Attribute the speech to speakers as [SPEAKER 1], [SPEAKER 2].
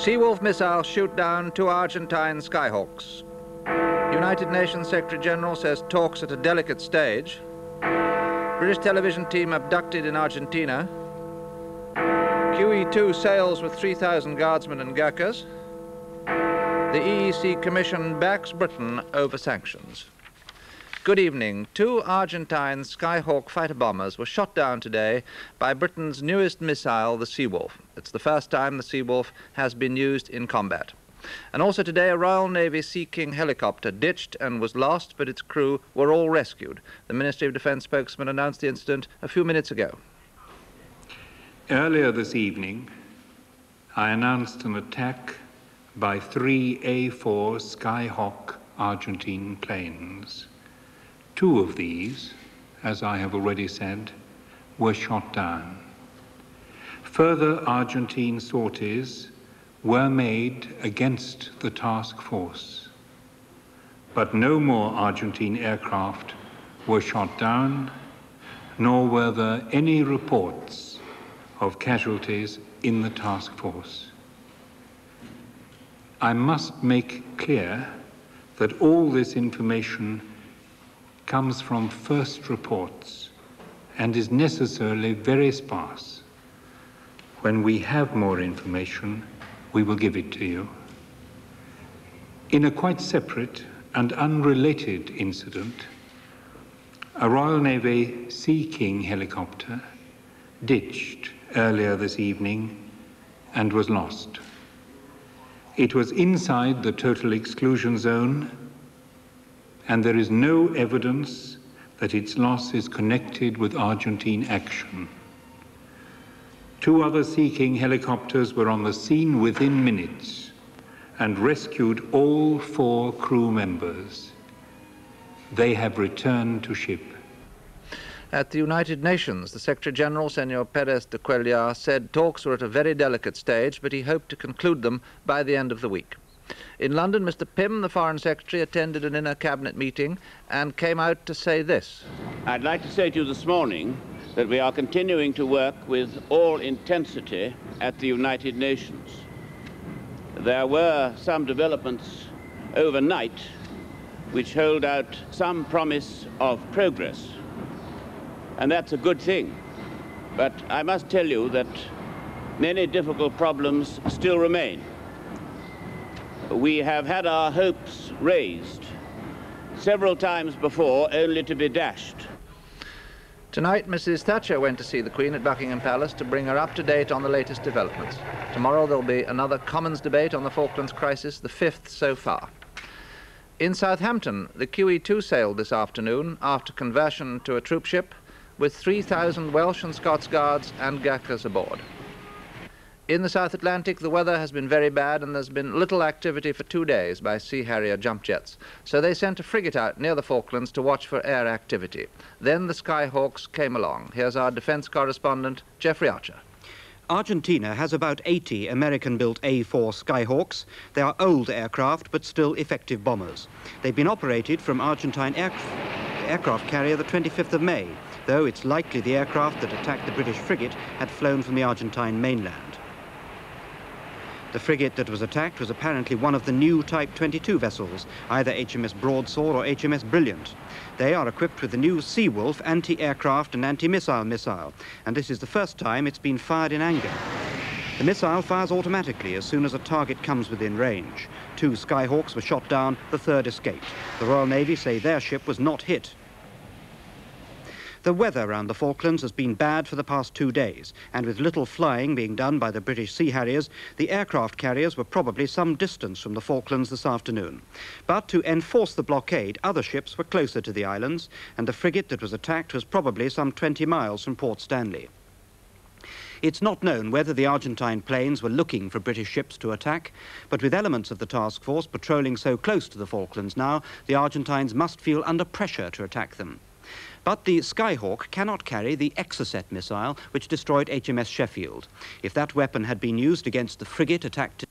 [SPEAKER 1] Seawolf missiles shoot down 2 Argentine Skyhawks. United Nations Secretary-General says talks at a delicate stage. British television team abducted in Argentina. QE2 sails with 3,000 guardsmen and Gurkhas. The EEC Commission backs Britain over sanctions. Good evening. 2 Argentine Skyhawk fighter bombers were shot down today by Britain's newest missile, the Seawolf. It's the first time the Seawolf has been used in combat. And also today, a Royal Navy Sea King helicopter ditched and was lost, but its crew were all rescued. The Ministry of Defence spokesman announced the incident a few minutes ago.
[SPEAKER 2] Earlier this evening, I announced an attack by 3 A4 Skyhawk Argentine planes. 2 of these, as I have already said, were shot down. Further Argentine sorties were made against the task force, but no more Argentine aircraft were shot down, nor were there any reports of casualties in the task force. I must make clear that all this information comes from first reports and is necessarily very sparse. When we have more information, we will give it to you. In a quite separate and unrelated incident, a Royal Navy Sea King helicopter ditched earlier this evening and was lost. It was inside the total exclusion zone, and there is no evidence that its loss is connected with Argentine action. 2 other Sea King helicopters were on the scene within minutes and rescued all 4 crew members. They have returned to ship.
[SPEAKER 1] At the United Nations, the Secretary-General, Senor Perez de Cuellar, said talks were at a very delicate stage, but he hoped to conclude them by the end of the week. In London, Mr. Pym, the Foreign Secretary, attended an inner cabinet meeting and came out to say this.
[SPEAKER 3] I'd like to say to you this morning that we are continuing to work with all intensity at the United Nations. There were some developments overnight which hold out some promise of progress, and that's a good thing. But I must tell you that many difficult problems still remain. We have had our hopes raised several times before, only to be dashed.
[SPEAKER 1] Tonight, Mrs. Thatcher went to see the Queen at Buckingham Palace to bring her up to date on the latest developments. Tomorrow there'll be another Commons debate on the Falklands crisis, the 5th so far. In Southampton, the QE2 sailed this afternoon after conversion to a troop ship with 3,000 Welsh and Scots Guards and Gurkhas aboard. In the South Atlantic, the weather has been very bad and there's been little activity for 2 days by Sea Harrier jump jets. So they sent a frigate out near the Falklands to watch for air activity. Then the Skyhawks came along. Here's our defense correspondent, Jeffrey Archer.
[SPEAKER 4] Argentina has about 80 American-built A4 Skyhawks. They are old aircraft, but still effective bombers. They've been operated from Argentine aircraft carrier the 25th of May, though it's likely the aircraft that attacked the British frigate had flown from the Argentine mainland. The frigate that was attacked was apparently one of the new Type 22 vessels, either HMS Broadsword or HMS Brilliant. They are equipped with the new Seawolf anti-aircraft and anti-missile missile, and this is the first time it's been fired in anger. The missile fires automatically as soon as a target comes within range. 2 Skyhawks were shot down, the 3rd escaped. The Royal Navy say their ship was not hit. The weather around the Falklands has been bad for the past 2 days, and with little flying being done by the British Sea Harriers, the aircraft carriers were probably some distance from the Falklands this afternoon. But to enforce the blockade, other ships were closer to the islands, and the frigate that was attacked was probably some 20 miles from Port Stanley. It's not known whether the Argentine planes were looking for British ships to attack, but with elements of the task force patrolling so close to the Falklands now, the Argentines must feel under pressure to attack them. But the Skyhawk cannot carry the Exocet missile, which destroyed HMS Sheffield. If that weapon had been used against the frigate attacked